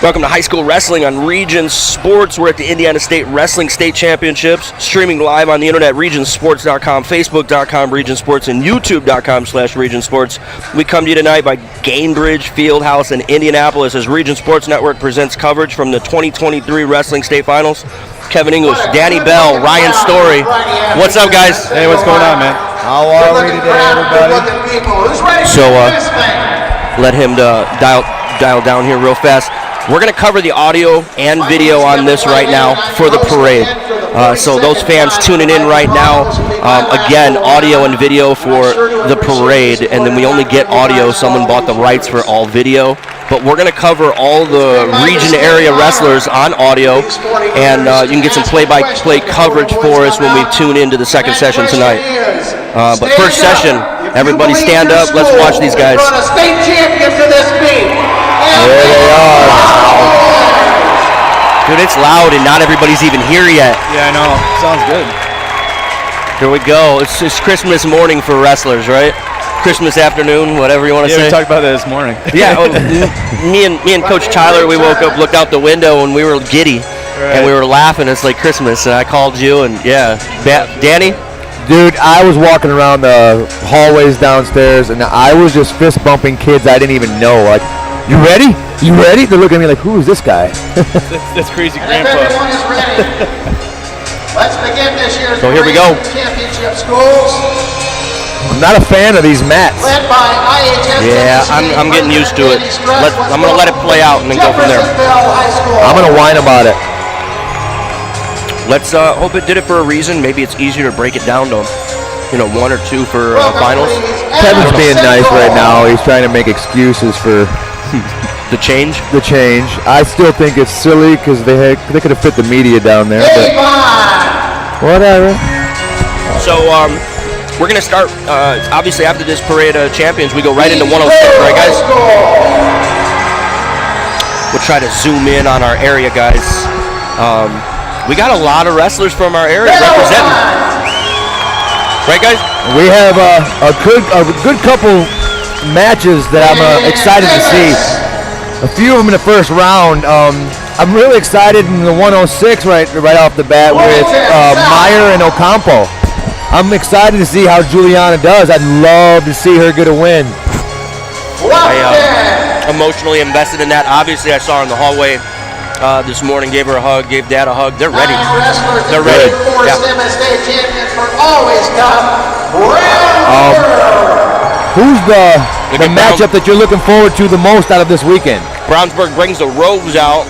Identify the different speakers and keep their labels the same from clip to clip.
Speaker 1: Welcome to High School Wrestling on Region Sports. We're at the Indiana State Wrestling State Championships, streaming live on the internet, regionsports.com, facebook.com, regionsports, and youtube.com/regionsports. We come to you tonight by Gainbridge Fieldhouse in Indianapolis as Region Sports Network presents coverage from the 2023 Wrestling State Finals. Kevin English, Danny Bell, Ryan Story. What's up, guys?
Speaker 2: Hey, what's going on, man?
Speaker 3: How are we today, everybody?
Speaker 1: So, let him dial down here real fast. We're going to cover the audio and video on this right now for the parade. So those fans tuning in right now, again, audio and video for the parade, and then we only get audio. Someone bought the rights for all video. But we're going to cover all the region area wrestlers on audio, and you can get some play-by-play coverage for us when we tune into the second session tonight. But first session, everybody stand up. Let's watch these guys.
Speaker 4: State champions of this meet.
Speaker 3: There they are.
Speaker 1: Dude, it's loud and not everybody's even here yet.
Speaker 2: Yeah, I know. Sounds good.
Speaker 1: Here we go. It's Christmas morning for wrestlers, right? Christmas afternoon, whatever you want to say.
Speaker 2: Yeah, we talked about that this morning.
Speaker 1: Yeah, me and Coach Tyler, we woke up, looked out the window, and we were giddy, and we were laughing. It's like Christmas, and I called you, and yeah, Danny.
Speaker 3: Dude, I was walking around the hallways downstairs, and I was just fist bumping kids I didn't even know. Like, you ready? You ready? They're looking at me like, who is this guy?
Speaker 2: That's crazy, Grandpa.
Speaker 4: Everyone is ready. Let's begin this year's
Speaker 1: So here we go.
Speaker 4: championship schools.
Speaker 3: I'm not a fan of these mats.
Speaker 4: Led by IHS.
Speaker 1: Yeah, I'm getting used to it. I'm going to let it play out and then go from there.
Speaker 3: I'm going to whine about it.
Speaker 1: Let's hope it did it for a reason. Maybe it's easier to break it down to, one or two for finals.
Speaker 3: Kevin's being nice right now. He's trying to make excuses for
Speaker 1: The change.
Speaker 3: I still think it's silly because they could have fit the media down there. But whatever.
Speaker 1: So we're going to start, obviously, after this parade of champions, we go right into 106, right, guys? We'll try to zoom in on our area, guys. We got a lot of wrestlers from our area representing. Right, guys?
Speaker 3: We have a good couple matches that I'm excited to see. A few of them in the first round. I'm really excited in the 106 right off the bat with Meyer and Ocampo. I'm excited to see how Juliana does. I'd love to see her get a win.
Speaker 1: I emotionally invested in that. Obviously, I saw her in the hallway this morning, gave her a hug, gave Dad a hug. They're ready. They're ready. Yeah.
Speaker 3: Who's the matchup that you're looking forward to the most out of this weekend?
Speaker 1: Brownsburg brings the Rogues out.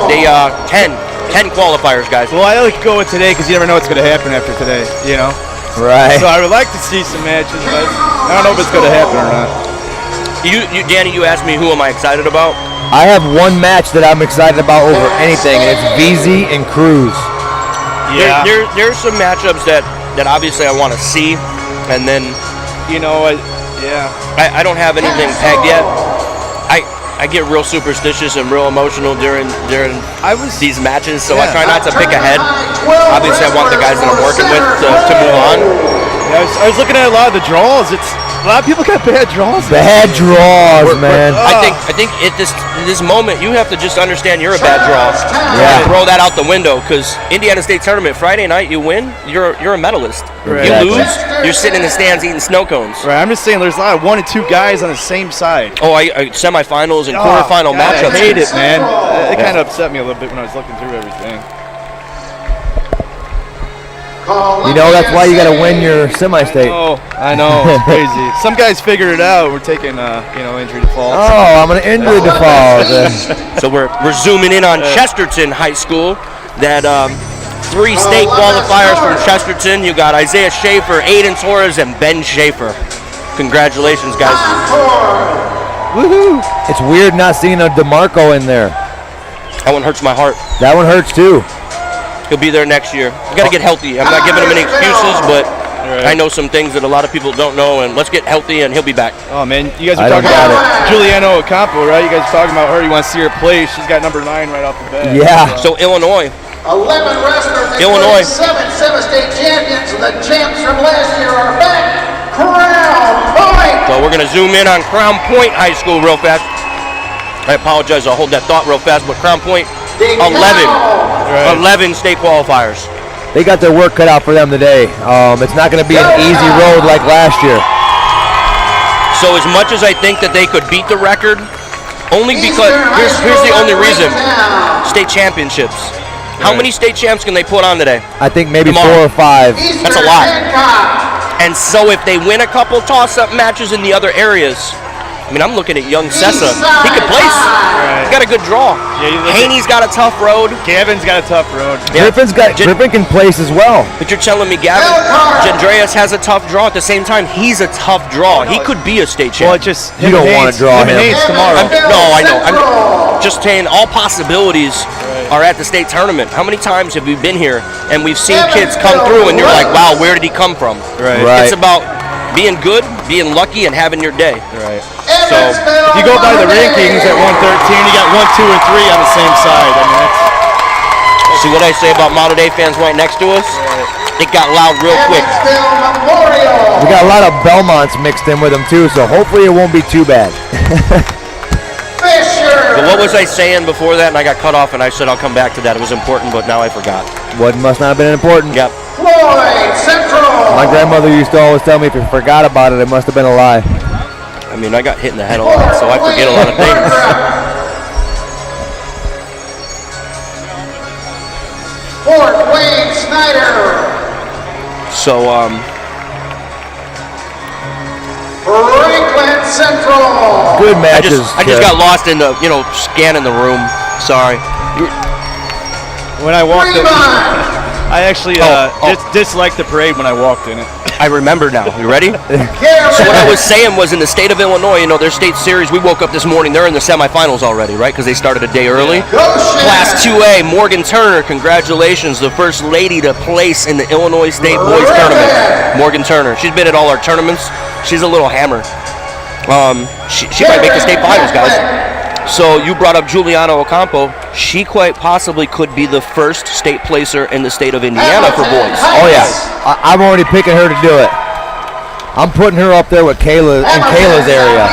Speaker 1: They 10 qualifiers, guys.
Speaker 2: Well, I like to go with today because you never know what's going to happen after today,
Speaker 3: Right.
Speaker 2: So I would like to see some matches, but I don't know if it's going to happen or not.
Speaker 1: Danny, you asked me who am I excited about?
Speaker 3: I have one match that I'm excited about over anything, and it's VZ and Cruz.
Speaker 2: Yeah.
Speaker 1: There's some matchups that obviously I want to see, and then I don't have anything pegged yet. I get real superstitious and real emotional during these matches, so I try not to pick ahead. Obviously, I want the guys that I'm working with to move on.
Speaker 2: Yeah, I was looking at a lot of the draws. A lot of people got bad draws.
Speaker 3: Bad draws, man.
Speaker 1: I think at this moment you have to just understand you're a bad draw.
Speaker 3: Yeah.
Speaker 1: Throw that out the window because Indiana State tournament Friday night you win, you're a medalist.
Speaker 2: Right.
Speaker 1: You lose, you're sitting in the stands eating snow cones.
Speaker 2: Right. I'm just saying there's a lot of 1 and 2 guys on the same side.
Speaker 1: Oh, semifinals and quarterfinal matchups.
Speaker 2: I hate it, man. It kind of upset me a little bit when I was looking through everything.
Speaker 3: That's why you got to win your semi-state.
Speaker 2: Oh, I know. It's crazy. Some guys figured it out. We're taking, injury defaults.
Speaker 3: Oh, I'm going to injury default.
Speaker 1: So we're zooming in on Chesterton High School. That 3 state qualifiers from Chesterton. You got Isaiah Schaefer, Aiden Torres, and Ben Schaefer. Congratulations, guys.
Speaker 3: Woohoo! It's weird not seeing a DeMarco in there.
Speaker 1: That one hurts my heart.
Speaker 3: That one hurts too.
Speaker 1: He'll be there next year. You got to get healthy. I'm not giving him any excuses, but I know some things that a lot of people don't know, and let's get healthy, and he'll be back.
Speaker 2: Oh, man. You guys are talking about Juliana Ocampo, right? You guys are talking about her. You want to see her play. She's got number 9 right off the bat.
Speaker 3: Yeah.
Speaker 1: So Illinois.
Speaker 4: 11 wrestlers,
Speaker 1: Illinois.
Speaker 4: 7 state champions. The champs from last year are back. Crown Point.
Speaker 1: So we're going to zoom in on Crown Point High School real fast. I apologize. I'll hold that thought real fast. But Crown Point, 11 state qualifiers.
Speaker 3: They got their work cut out for them today. It's not going to be an easy road like last year.
Speaker 1: So as much as I think that they could beat the record, only because here's the only reason: state championships. How many state champs can they put on today?
Speaker 3: I think maybe
Speaker 1: Tomorrow.
Speaker 3: 4 or 5.
Speaker 1: That's a lot. And so if they win a couple toss-up matches in the other areas, I mean, I'm looking at young Sessa. He could place. He's got a good draw. Haney's got a tough road.
Speaker 2: Gavin's got a tough road.
Speaker 1: Yeah.
Speaker 3: Griffin can place as well.
Speaker 1: But you're telling me Gavin Gendreas has a tough draw. At the same time, he's a tough draw. He could be a state champ.
Speaker 2: Well, it just
Speaker 3: You don't want to draw him.
Speaker 2: tomorrow.
Speaker 1: I know. I'm just saying all possibilities are at the state tournament. How many times have we been here and we've seen kids come through and you're like, wow, where did he come from?
Speaker 2: Right.
Speaker 1: It's about being good, being lucky, and having your day.
Speaker 2: Right. So if you go by the rankings at 113, you got 1, 2, and 3 on the same side. I mean, that's
Speaker 1: See what I say about Model Day fans right next to us? It got loud real quick.
Speaker 3: We got a lot of Belmonts mixed in with them too, so hopefully it won't be too bad.
Speaker 1: But what was I saying before that? And I got cut off, and I said I'll come back to that. It was important, but now I forgot.
Speaker 3: What must not have been important.
Speaker 1: Yep.
Speaker 3: My grandmother used to always tell me if you forgot about it, it must have been a lie.
Speaker 1: I mean, I got hit in the head a lot, so I forget a lot of things.
Speaker 4: Fort Wayne Snyder.
Speaker 1: So,
Speaker 4: Franklin Central.
Speaker 3: Good matches.
Speaker 1: I just got lost in the, scanning the room. Sorry.
Speaker 2: when I walked in.
Speaker 4: Fremont.
Speaker 2: I actually disliked the parade when I walked in it.
Speaker 1: I remember now. You ready? So what I was saying was in the state of Illinois, their state series, we woke up this morning, they're in the semifinals already, right? Because they started a day early. Class 2A, Morgan Turner, congratulations, the first lady to place in the Illinois State Boys Tournament. Morgan Turner. She's been at all our tournaments. She's a little hammer. She might make the state finals, guys. So you brought up Juliana Ocampo. She quite possibly could be the first state placer in the state of Indiana for boys.
Speaker 3: Oh yeah, I'm already picking her to do it. I'm putting her up there with Kayla in Kayla's area.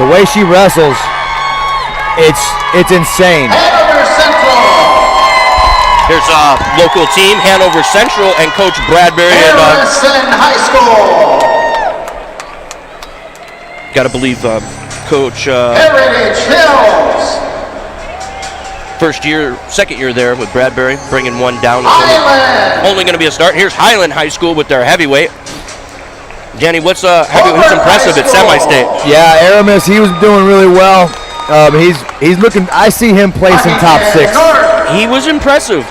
Speaker 3: The way she wrestles, it's insane.
Speaker 1: There's a local team, Hanover Central, and Coach Bradbury.
Speaker 4: Emerson High School.
Speaker 1: Got to believe Coach
Speaker 4: Heritage Hills.
Speaker 1: second year there with Bradbury, bringing one down.
Speaker 4: Highland.
Speaker 1: Only going to be a start. Here's Highland High School with their heavyweight. Jenny, who's impressive at semi-state?
Speaker 3: Yeah, Aramis, he was doing really well. He's looking. I see him placing top 6.
Speaker 1: He was impressive.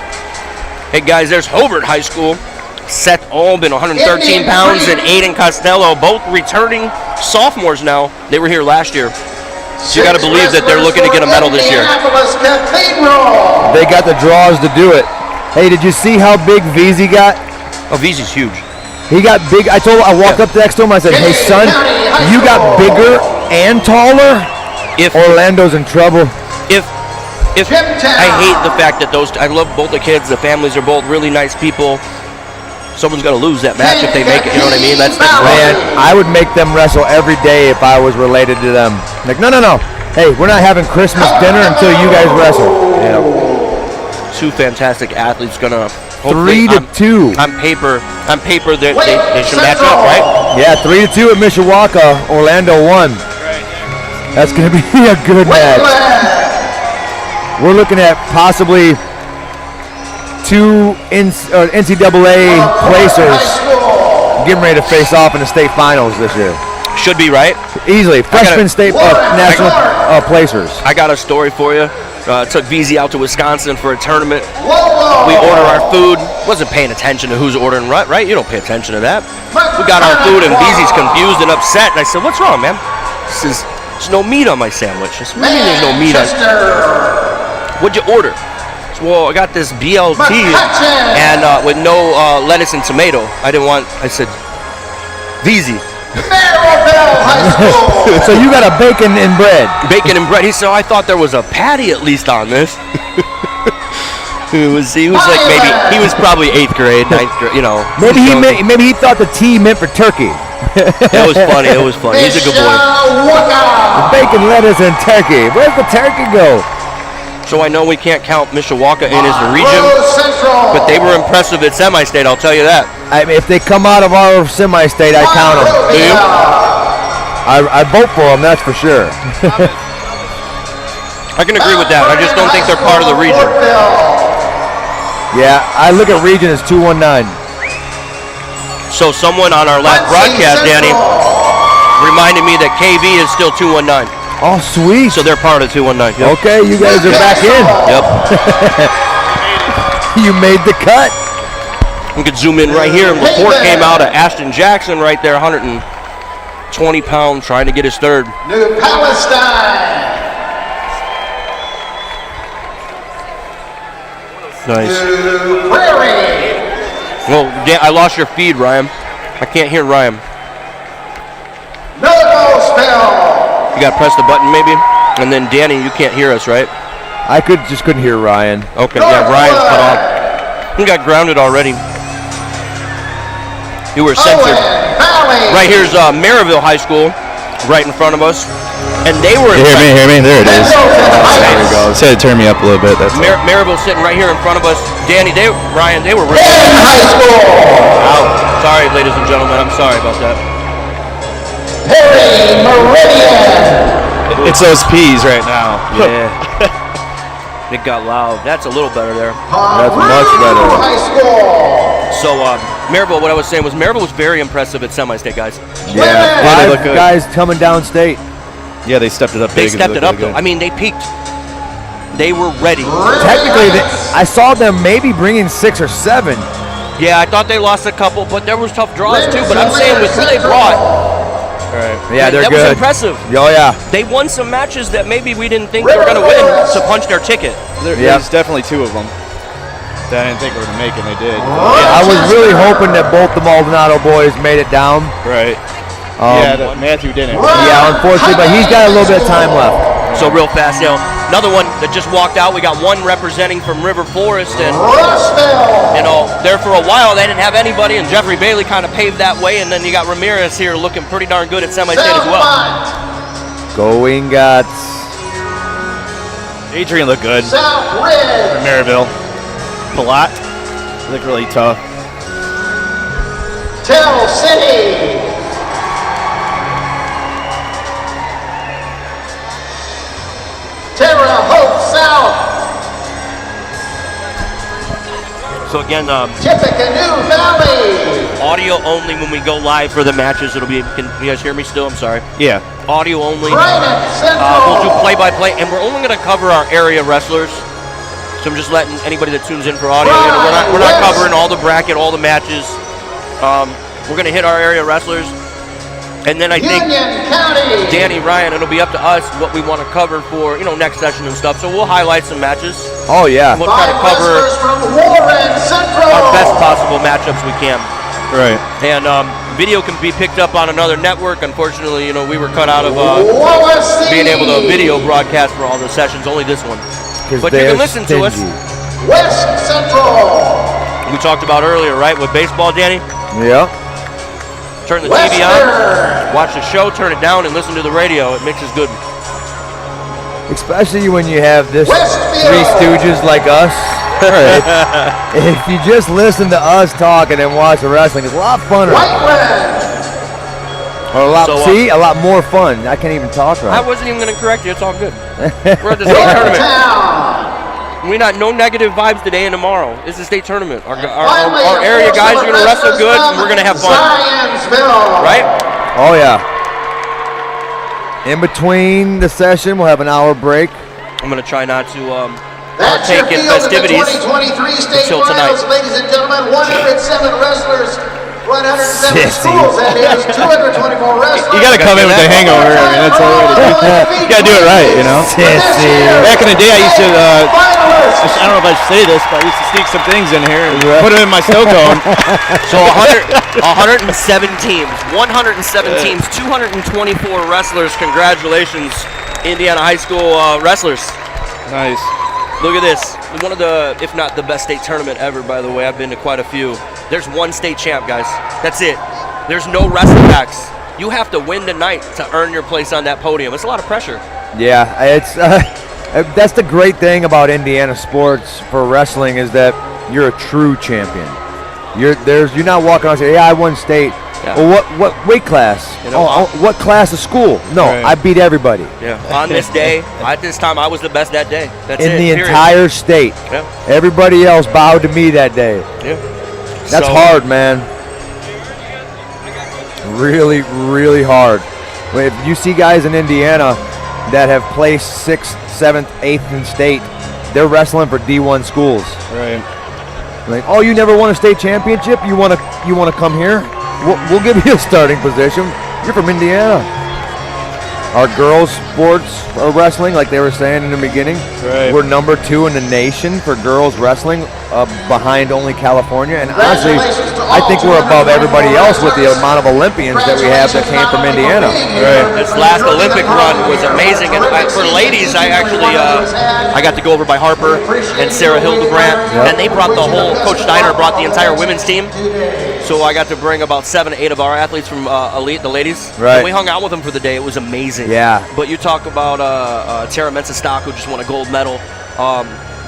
Speaker 1: Hey guys, there's Hobart High School. Seth Albin, 113 pounds, and Aiden Costello, both returning sophomores now. They were here last year. So you got to believe that they're looking to get a medal this year.
Speaker 3: They got the draws to do it. Hey, did you see how big VZ got?
Speaker 1: Oh, VZ's huge.
Speaker 3: He got big. I walked up next to him. I said, "Hey son, you got bigger and taller.
Speaker 1: If
Speaker 3: Orlando's in trouble."
Speaker 1: If I hate the fact that I love both the kids. The families are both really nice people. Someone's going to lose that match if they make it, you know what I mean? That's
Speaker 3: Man, I would make them wrestle every day if I was related to them. Like, no. Hey, we're not having Christmas dinner until you guys wrestle.
Speaker 1: Yeah. Two fantastic athletes going to
Speaker 3: 3-2.
Speaker 1: On paper, they should match up, right?
Speaker 3: Yeah, 3-2 at Mishawaka. Orlando won. That's going to be a good match. We're looking at possibly 2 NCAA placers getting ready to face off in the state finals this year.
Speaker 1: Should be, right?
Speaker 3: Easily. Freshman state national placers.
Speaker 1: I got a story for you. Took VZ out to Wisconsin for a tournament. We order our food. Wasn't paying attention to who's ordering, right? You don't pay attention to that. We got our food, and VZ's confused and upset. And I said, "What's wrong, man?" He says, "There's no meat on my sandwich." I said, "What do you mean there's no meat on?" What'd you order? Well, I got this BLT and with no lettuce and tomato. I said, VZ.
Speaker 3: So you got a bacon and bread.
Speaker 1: Bacon and bread. He said, I thought there was a patty at least on this. He was like he was probably 8th grade, 9th grade,
Speaker 3: Maybe he thought the T meant for turkey.
Speaker 1: It was funny. It was funny. He's a good boy.
Speaker 3: Bacon, lettuce, and turkey. Where's the turkey go?
Speaker 1: So I know we can't count Mishawaka in his region, but they were impressive at semi-state, I'll tell you that.
Speaker 3: I mean, if they come out of our semi-state, I count them.
Speaker 1: Do you?
Speaker 3: I vote for them, that's for sure.
Speaker 1: I can agree with that. I just don't think they're part of the region.
Speaker 3: Yeah, I look at region as 219.
Speaker 1: So someone on our last broadcast, Danny, reminded me that KV is still 219.
Speaker 3: Oh, sweet.
Speaker 1: So they're part of 219. Yep.
Speaker 3: Okay, you guys are back in.
Speaker 1: Yep.
Speaker 3: You made the cut.
Speaker 1: We could zoom in right here. And report came out of Ashton Jackson right there, 120 pounds, trying to get his third.
Speaker 4: New Palestine.
Speaker 1: Nice.
Speaker 4: New Prairie.
Speaker 1: Well, Dan, I lost your feed, Ryan. I can't hear Ryan.
Speaker 4: Noblesville.
Speaker 1: You got to press the button maybe. And then Danny, you can't hear us, right?
Speaker 3: I just couldn't hear Ryan.
Speaker 1: Okay, yeah, Ryan's cut off. He got grounded already. You were censored. Right here's Maryville High School, right in front of us. And they were.
Speaker 2: Hear me? There it is. There we go. Just had to turn me up a little bit. That's
Speaker 1: Maryville sitting right here in front of us. Danny, Ryan, they were really.
Speaker 4: High School.
Speaker 1: Out. Sorry, ladies and gentlemen. I'm sorry about that.
Speaker 4: Perry Meridian.
Speaker 2: It's those P's right now.
Speaker 1: Yeah. It got loud. That's a little better there.
Speaker 3: That's much better.
Speaker 4: High School.
Speaker 1: So, Maryville, what I was saying was Maryville was very impressive at semi-state, guys.
Speaker 3: Yeah,
Speaker 2: they look
Speaker 3: 5
Speaker 2: good.
Speaker 3: guys coming down state.
Speaker 2: Yeah, they stepped it up.
Speaker 1: They
Speaker 2: big.
Speaker 1: stepped it up,
Speaker 2: really
Speaker 1: though.
Speaker 2: good.
Speaker 1: I mean, they peaked. They were ready.
Speaker 3: Technically, I saw them maybe bringing 6 or 7.
Speaker 1: Yeah, I thought they lost a couple, but there was tough draws, too. But I'm saying with who they brought,
Speaker 2: Right.
Speaker 3: Yeah, they're
Speaker 1: that
Speaker 3: good.
Speaker 1: was impressive.
Speaker 3: Oh, yeah.
Speaker 1: They won some matches that maybe we didn't think they were going to win to punch their ticket.
Speaker 2: There's definitely 2 of them that I didn't think were going to make, and they did.
Speaker 3: I was really hoping that both the Maldonado boys made it down.
Speaker 2: Right. Matthew didn't.
Speaker 3: Yeah, unfortunately, but he's got a little bit of time left.
Speaker 1: So real fast, another one that just walked out. We got one representing from River Forest, and there for a while they didn't have anybody, and Jeffrey Bailey kind of paved that way. And then you got Ramirez here looking pretty darn good at semi-state as well.
Speaker 3: Going Gots.
Speaker 2: Adrian looked good.
Speaker 4: South Ridge.
Speaker 2: From Maryville. Palat looked really tough.
Speaker 4: Tell City. Terre Haute South.
Speaker 1: So again,
Speaker 4: Tippecanoe Valley.
Speaker 1: audio only when we go live for the matches. It'll be. Can you guys hear me still? I'm sorry.
Speaker 2: Yeah.
Speaker 1: Audio only.
Speaker 4: Granite Central.
Speaker 1: We'll do play-by-play, and we're only going to cover our area wrestlers. So I'm just letting anybody that tunes in for audio. We're not covering all the bracket, all the matches. We're going to hit our area wrestlers, and then I think
Speaker 4: Union County.
Speaker 1: Danny, Ryan, it'll be up to us what we want to cover for next session and stuff. So we'll highlight some matches.
Speaker 3: Oh, yeah.
Speaker 1: We'll try to
Speaker 4: Five
Speaker 1: cover
Speaker 4: wrestlers from Warren Central.
Speaker 1: our best possible matchups we can.
Speaker 2: Right.
Speaker 1: And video can be picked up on another network. Unfortunately, we were cut out of
Speaker 4: Wawasee.
Speaker 1: being able to video broadcast for all the sessions. Only this one. But you can listen to us.
Speaker 4: West Central.
Speaker 1: We talked about earlier, right, with baseball, Danny?
Speaker 3: Yeah.
Speaker 1: Turn the TV on, watch the show, turn it down, and listen to the radio. It makes us good.
Speaker 3: Especially when you have this
Speaker 4: Westfield.
Speaker 3: 3 stooges like us. If you just listen to us talk and then watch the wrestling, it's a lot funner.
Speaker 4: Whiteland.
Speaker 3: Or a lot,
Speaker 1: So,
Speaker 3: a lot more fun. I can't even talk right.
Speaker 1: I wasn't even going to correct you. It's all good. We're at the state tournament.
Speaker 4: Town.
Speaker 1: We not no negative vibes today and tomorrow. It's the state tournament. Our area guys are going to wrestle good, and we're going to have fun.
Speaker 4: Zionsville.
Speaker 1: Right?
Speaker 3: Oh, yeah. In between the session, we'll have an hour break.
Speaker 1: I'm going to try not to
Speaker 4: That's your
Speaker 1: partake in
Speaker 4: field of the
Speaker 1: festivities
Speaker 4: 2023 state
Speaker 1: until tonight.
Speaker 4: finals, ladies and gentlemen. 107 wrestlers, 107
Speaker 3: Sissy.
Speaker 4: schools, that is 224 wrestlers.
Speaker 2: You got to come in with a hangover. I mean, that's all right. You got to do it right,
Speaker 3: Sissy.
Speaker 2: Back in the day, I used to,
Speaker 4: Finalists.
Speaker 2: I don't know if I should say this, but I used to sneak some things in here and put them in my snow cone.
Speaker 1: So 107 teams, 107 teams, 224 wrestlers. Congratulations, Indiana high school wrestlers.
Speaker 2: Nice.
Speaker 1: Look at this. One of the, if not the best state tournament ever, by the way. I've been to quite a few. There's one state champ, guys. That's it. There's no wrestling backs. You have to win tonight to earn your place on that podium. It's a lot of pressure.
Speaker 3: Yeah, it's that's the great thing about Indiana sports for wrestling is that you're a true champion. You're not walking around and saying, "Yeah, I won state."
Speaker 1: Yeah.
Speaker 3: Well, what weight class? What class of school? No,
Speaker 2: Right.
Speaker 3: I beat everybody.
Speaker 1: Yeah. On this day, at this time, I was the best that day. That's
Speaker 3: in
Speaker 1: it.
Speaker 3: the
Speaker 1: period.
Speaker 3: entire state.
Speaker 1: Yeah.
Speaker 3: Everybody else bowed to me that day.
Speaker 1: Yeah.
Speaker 3: That's
Speaker 1: So-
Speaker 3: hard, man. Really, really hard. If you see guys in Indiana that have placed 6th, 7th, 8th in state, they're wrestling for D1 schools.
Speaker 2: Right.
Speaker 3: Like, oh, you never won a state championship? You want to come here? We'll give you a starting position. You're from Indiana. Our girls' sports wrestling, like they were saying in the beginning,
Speaker 2: Right.
Speaker 3: we're number 2 in the nation for girls wrestling, behind only California. And honestly, I think we're above everybody else with the amount of Olympians that we have that came from Indiana.
Speaker 2: Right.
Speaker 1: This last Olympic run was amazing, and for ladies, I actually I got to go over by Harper and Sarah Hildebrandt, and they brought the whole. Coach Steiner brought the entire women's team, so I got to bring about 7 to 8 of our athletes from Elite, the ladies.
Speaker 3: Right.
Speaker 1: And we hung out with them for the day. It was amazing.
Speaker 3: Yeah.
Speaker 1: But you talk about Tara Mensa-Stock, who just won a gold medal.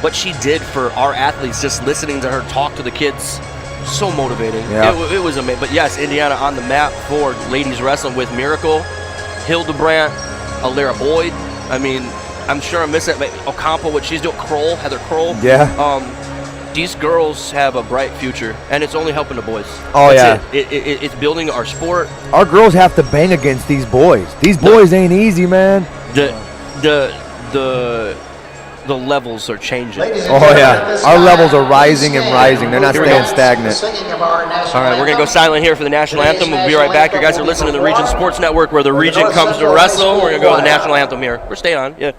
Speaker 1: What she did for our athletes, just listening to her talk to the kids. So motivating.
Speaker 3: Yeah.
Speaker 1: It was amazing. But yes, Indiana on the map for ladies wrestling with Miracle, Hildebrandt, Alara Boyd. I mean, I'm sure I'm missing Ocampo, what she's doing. Kroll, Heather Kroll.
Speaker 3: Yeah.
Speaker 1: These girls have a bright future, and it's only helping the boys.
Speaker 3: Oh,
Speaker 1: That's it. It's building our sport.
Speaker 3: Our girls have to bang against these boys. These boys ain't easy, man.
Speaker 1: The levels are changing.
Speaker 3: Oh, yeah. Our levels are rising and rising. They're not staying stagnant.
Speaker 1: All right, we're going to go silent here for the national anthem. We'll be right back. You guys are listening to the Region Sports Network, where the region comes to wrestle. We're going to go to the national anthem here. We're staying on. Yeah.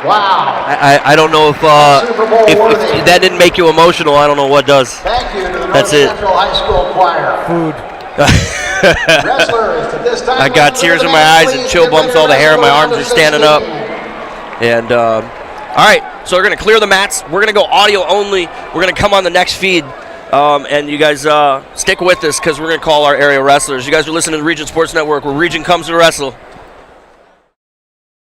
Speaker 4: Wow.
Speaker 1: I don't know if that didn't make you emotional. I don't know what does.
Speaker 4: Thank you to the
Speaker 1: That's
Speaker 4: North
Speaker 1: it.
Speaker 4: Central High School Choir.
Speaker 3: Food.
Speaker 4: Wrestlers at this time.
Speaker 1: I got tears in my eyes and chill bumps all the hair. My arms are standing up. And all right, so we're gonna clear the mats. We're gonna go audio only. We're gonna come on the next feed, and you guys stick with us because we're gonna call our area wrestlers. You guys are listening to the Region Sports Network, where Region comes to wrestle.